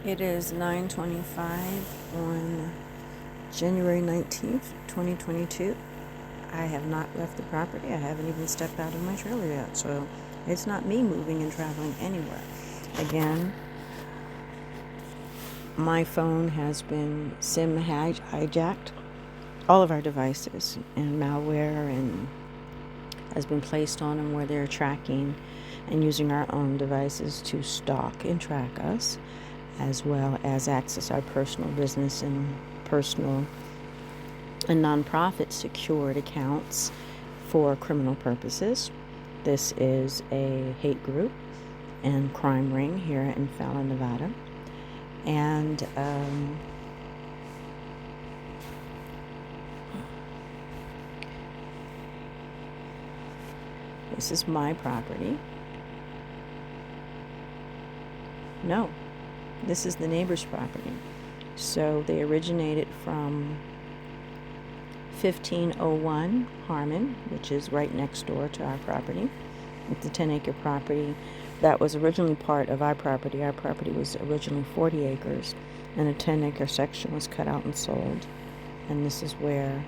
It is 9:25 on January 19th, 2022. I have not left the property. I haven't even stepped out of my trailer yet, so it's not me moving and traveling anywhere. Again, my phone has been SIM hijacked. All of our devices and malware and has been placed on them where they're tracking and using our own devices to stalk and track us, as well as access our personal business and personal and nonprofit secured accounts for criminal purposes. This is a hate group and crime ring here in Fallon, Nevada. And this is my property. No, this is the neighbor's property. So they originated from 1501 Harmon, which is right next door to our property. It's a 10-acre property that was originally part of our property. Our property was originally 40 acres, and a 10-acre section was cut out and sold. And this is where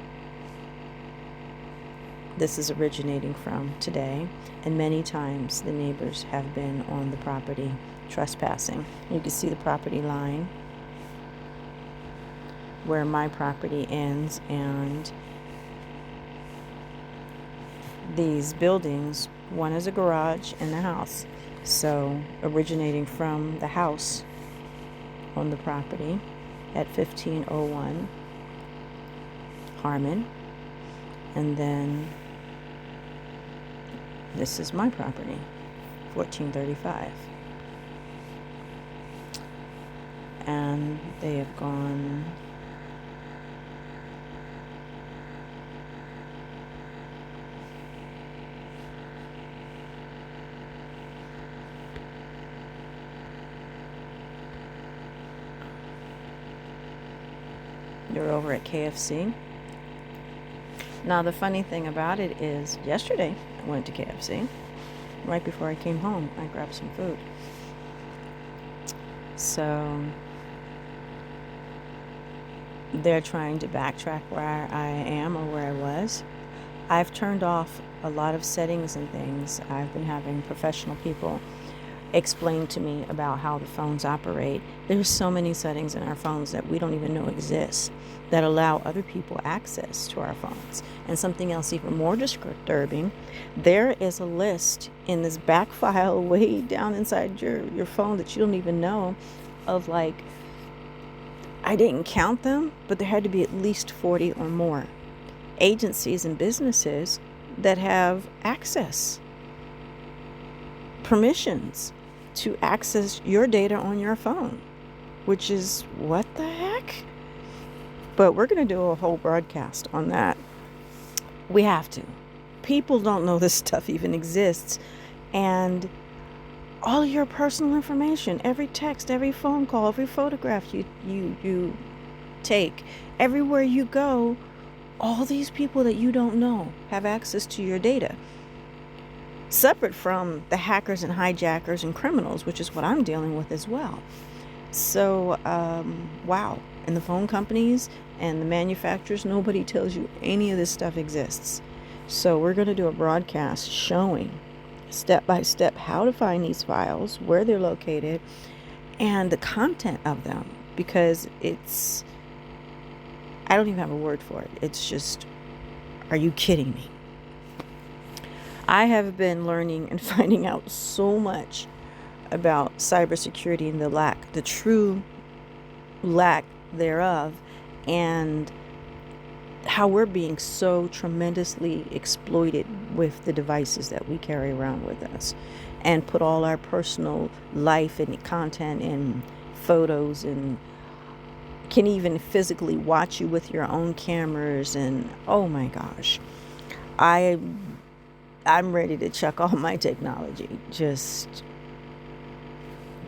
this is originating from today. And many times the neighbors have been on the property trespassing. You can see the property line where my property ends, and these buildings, one is a garage and a house. So originating from the house on the property at 1501 Harmon, and then this is my property, 1435. And they have gone they're over at KFC. Now the funny thing about it is, yesterday I went to KFC. Right before I came home, I grabbed some food. So they're trying to backtrack where I am or where I was. I've turned off a lot of settings and things. I've been having professional people explain to me about how the phones operate. There's so many settings in our phones that we don't even know exist that allow other people access to our phones. And something else even more disturbing, there is a list in this back file way down inside your phone that you don't even know of, like, I didn't count them, but there had to be at least 40 or more agencies and businesses that have access, permissions to access your data on your phone, which is what the heck? But we're going to do a whole broadcast on that. We have to. People don't know this stuff even exists. And all of your personal information, every text, every phone call, every photograph you take, everywhere you go, all these people that you don't know have access to your data. Separate from the hackers and hijackers and criminals, which is what I'm dealing with as well. So, wow. And the phone companies and the manufacturers, nobody tells you any of this stuff exists. So we're going to do a broadcast showing step by step how to find these files, where they're located, and the content of them. Because it's, I don't even have a word for it. It's just, are you kidding me? I have been learning and finding out so much about cybersecurity and the true lack thereof, and how we're being so tremendously exploited with the devices that we carry around with us, and put all our personal life and content and photos, and can even physically watch you with your own cameras. And oh my gosh, I'm ready to chuck all my technology. Just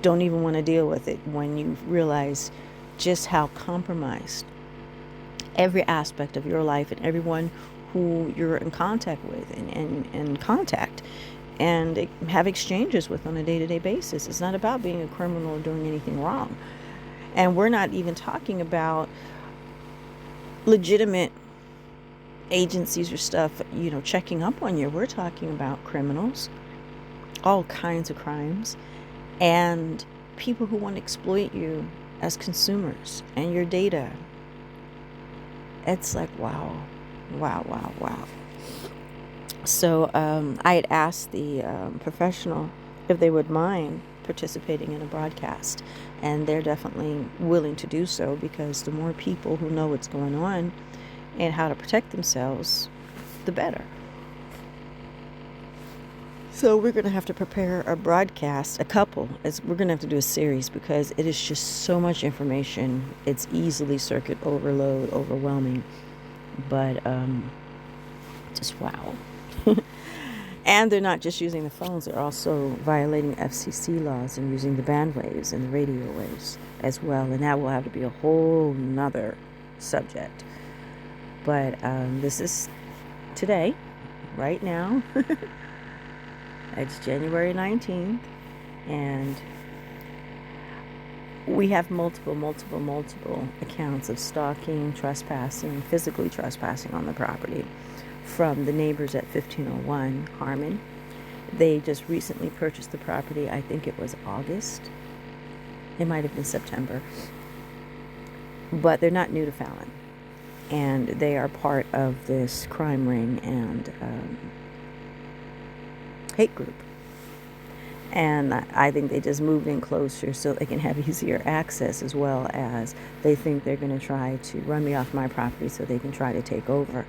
don't even want to deal with it when you realize just how compromised every aspect of your life and everyone who you're in contact with and contact and have exchanges with on a day-to-day basis. It's not about being a criminal or doing anything wrong. And we're not even talking about legitimate agencies or stuff, checking up on you. We're talking about criminals, all kinds of crimes, and people who want to exploit you as consumers and your data. It's like, wow. So I had asked the professional if they would mind participating in a broadcast, and they're definitely willing to do so, because the more people who know what's going on and how to protect themselves, the better. So we're going to have to prepare a broadcast, we're going to have to do a series, because it is just so much information. It's easily circuit overload, overwhelming, but just wow. And they're not just using the phones, they're also violating FCC laws and using the band waves and the radio waves as well. And that will have to be a whole nother subject. But this is today, right now. It's January 19th. And we have multiple accounts of stalking, trespassing, physically trespassing on the property from the neighbors at 1501 Harmon. They just recently purchased the property. I think it was August. It might have been September. But they're not new to Fallon. And they are part of this crime ring and hate group. And I think they just moved in closer so they can have easier access, as well as they think they're going to try to run me off my property so they can try to take over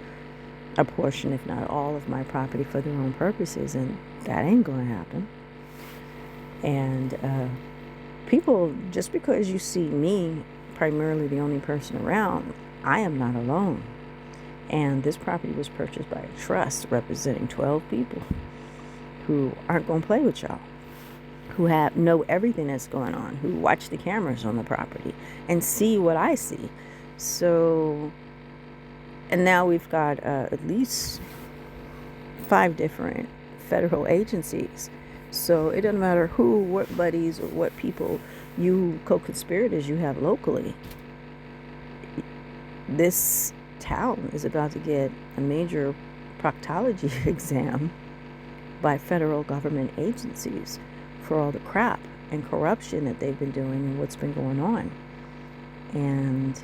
a portion, if not all, of my property for their own purposes. And that ain't going to happen. And people, just because you see me, primarily the only person around, I am not alone. And this property was purchased by a trust representing 12 people who aren't going to play with y'all, who know everything that's going on, who watch the cameras on the property and see what I see. So, and now we've got at least 5 different federal agencies. So it doesn't matter who, what buddies, or what people, you co-conspirators you have locally. This town is about to get a major proctology exam by federal government agencies for all the crap and corruption that they've been doing and what's been going on. And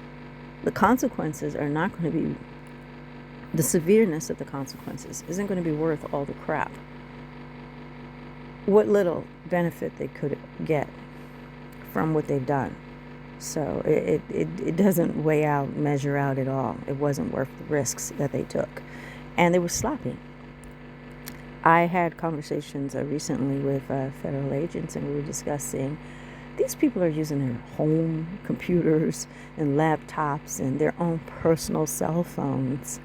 the consequences are not going to be, the severeness of the consequences isn't going to be worth all the crap. What little benefit they could get from what they've done. So it doesn't measure out at all. It wasn't worth the risks that they took. And they were sloppy. I had conversations recently with federal agents, and we were discussing these people are using their home computers and laptops and their own personal cell phones.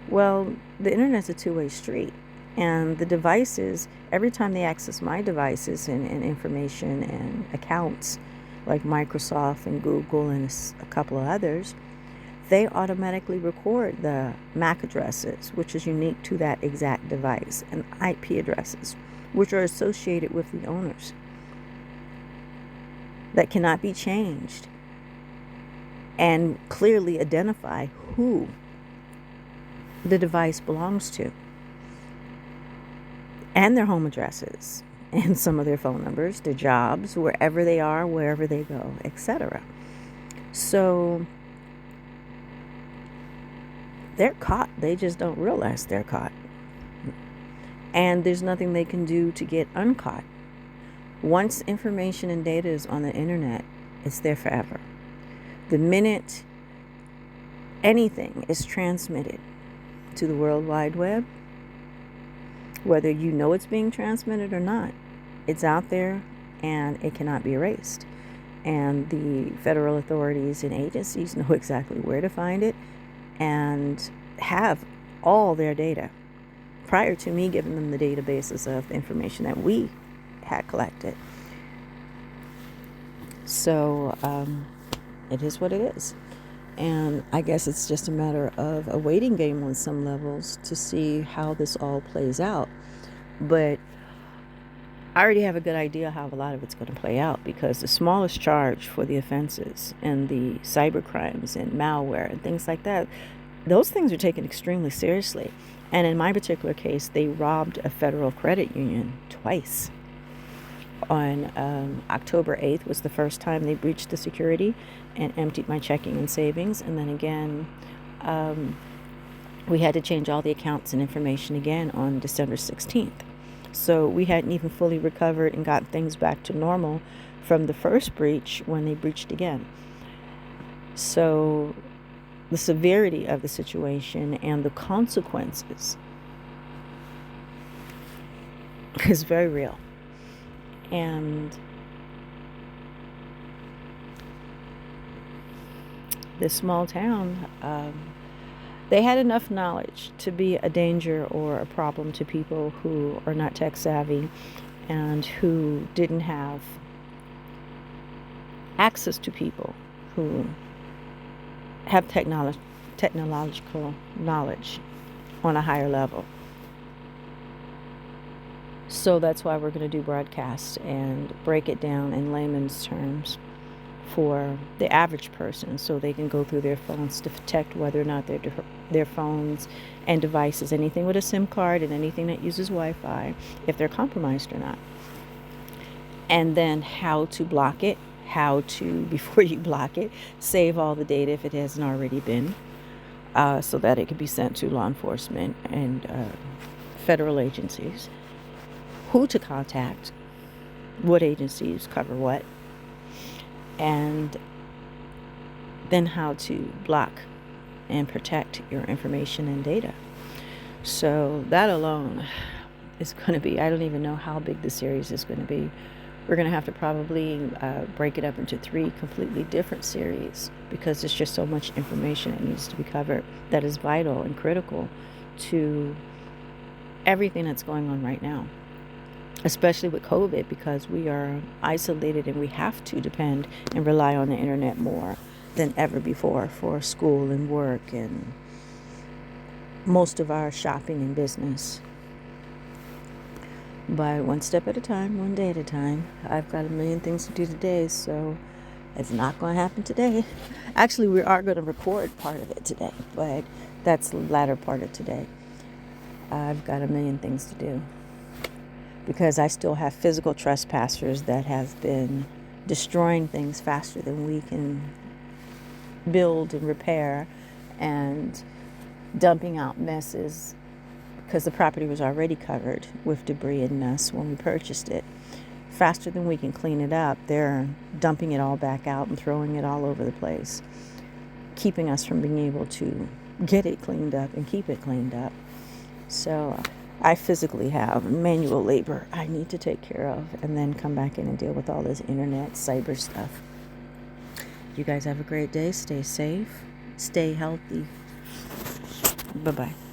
Well, the internet's a two-way street. And the devices, every time they access my devices and information and accounts, like Microsoft and Google and a couple of others, they automatically record the MAC addresses, which is unique to that exact device, and IP addresses, which are associated with the owners, that cannot be changed, and clearly identify who the device belongs to, and their home addresses, and some of their phone numbers, their jobs, wherever they are, wherever they go, etc. So they're caught. They just don't realize they're caught. And there's nothing they can do to get uncaught. Once information and data is on the internet, it's there forever. The minute anything is transmitted to the World Wide Web, whether you know it's being transmitted or not, it's out there and it cannot be erased. And the federal authorities and agencies know exactly where to find it and have all their data prior to me giving them the databases of the information that we had collected. So it is what it is. And I guess it's just a matter of a waiting game on some levels to see how this all plays out. But I already have a good idea how a lot of it's going to play out, because the smallest charge for the offenses and the cybercrimes and malware and things like that, those things are taken extremely seriously. And in my particular case, they robbed a federal credit union twice. On October 8th was the first time they breached the security and emptied my checking and savings. And then again, we had to change all the accounts and information again on December 16th. So we hadn't even fully recovered and got things back to normal from the first breach when they breached again. So the severity of the situation and the consequences is very real. And this small town, they had enough knowledge to be a danger or a problem to people who are not tech savvy and who didn't have access to people who have technological knowledge on a higher level. So that's why we're going to do broadcasts and break it down in layman's terms for the average person, so they can go through their phones to detect whether or not their phones and devices, anything with a SIM card and anything that uses Wi-Fi, if they're compromised or not. And then how to block it, how to, before you block it, save all the data if it hasn't already been, so that it can be sent to law enforcement and federal agencies, who to contact, what agencies cover what, and then how to block and protect your information and data. So that alone is going to be, I don't even know how big the series is going to be. We're going to have to probably break it up into 3 completely different series, because there's just so much information that needs to be covered that is vital and critical to everything that's going on right now, especially with COVID, because we are isolated and we have to depend and rely on the internet more than ever before for school and work and most of our shopping and business. But one step at a time, one day at a time. I've got a million things to do today, so it's not going to happen today. Actually, we are going to record part of it today, but that's the latter part of today. I've got a million things to do, because I still have physical trespassers that have been destroying things faster than we can build and repair, and dumping out messes, because the property was already covered with debris and mess when we purchased it. Faster than we can clean it up, they're dumping it all back out and throwing it all over the place, keeping us from being able to get it cleaned up and keep it cleaned up. So I physically have manual labor I need to take care of, and then come back in and deal with all this internet cyber stuff. You guys have a great day. Stay safe. Stay healthy. Bye-bye.